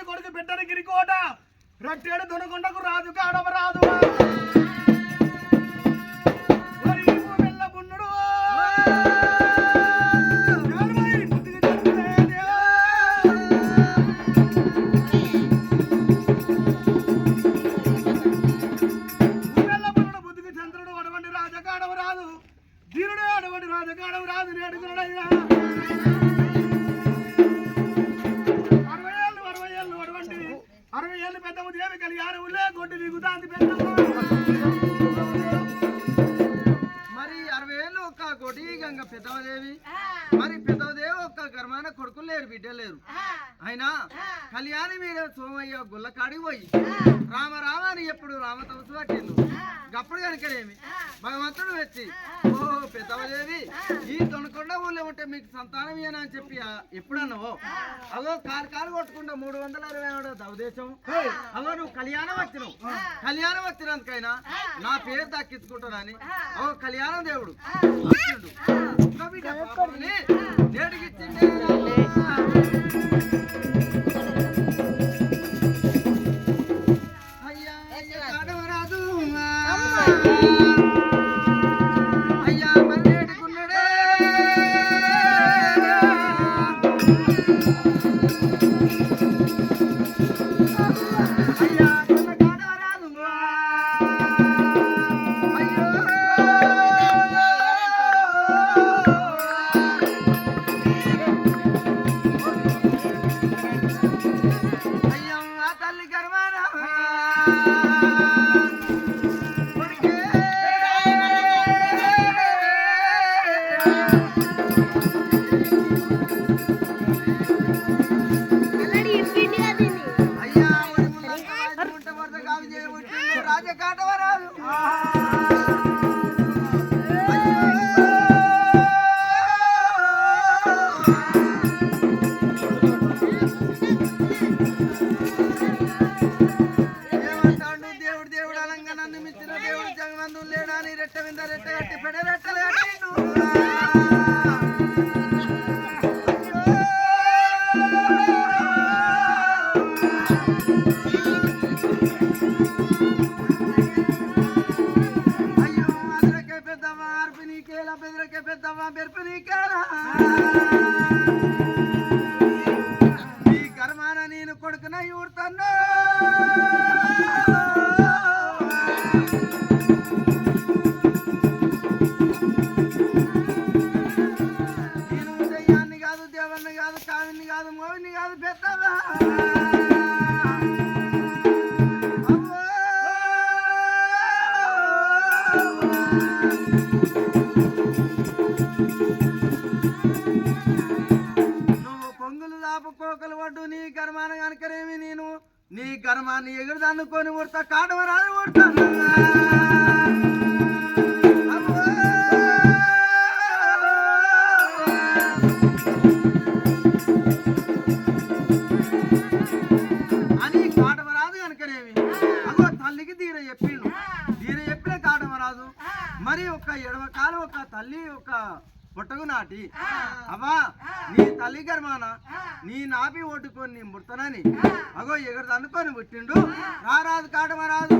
రాజు కొడుకు పెట్టని గిరికోట రట్టేడు దొనకొండకు రాజు కాడవ రాదు మరి 60 ఏళ్ళు ఒక్క కోటి గంగ పెద్దవదేవి మరి పెద్దవదేవి ఒక్క గర్మాన కొడుకులు లేరు బిడ్డలు లేరు అయినా కళ్యాణి మీద సోమయ్య గుల్లకాడికి పోయి రామ రామ అని ఎప్పుడు రామతవసు పట్టిండు అప్పుడు కనుకనేమి భగవంతుడు వచ్చి ఓ పెద్దవదేవి ఈ తొనకొండ ఊళ్ళో ఉంటే మీకు సంతానం ఏనా అని చెప్పి ఎప్పుడన్నావో అగో కారు కొట్టుకుంటా 360 దవదేశం అగో నువ్వు కళ్యాణం వచ్చినందుకైనా నా పేరు దక్కించుకుంటానని ఓ కళ్యాణ దేవుడు నేటికిచ్చిండే ఈ కర్మాన నేను కొడుకున ఊడుతాను నేను దయ్యాన్ని కాదు దేవుణ్ణి కాదు కావిని కాదు మోవిని కాదు పెద్దవా కోకలు పడ్డు నీ గర్మాన కనుకనేమి నేను నీ గర్మాన్ని ఎగురుదన్నుకొని ఉడతా కాటవరాని ఉడతాను అని కాటవరాదు కనుకనేమి అగో తల్లికి తీర చెప్పిన కాటవరాదు మరి ఒక ఎడమ కాలం ఒక తల్లి ఒక పుట్టకు నాటి అవ్వా నీ తల్లి గర్మాన నీ నాపి ఓటుకొని నీ ముడతానని అగో ఎగరు అనుకొని పుట్టిండు రారాదు కాటమరాదు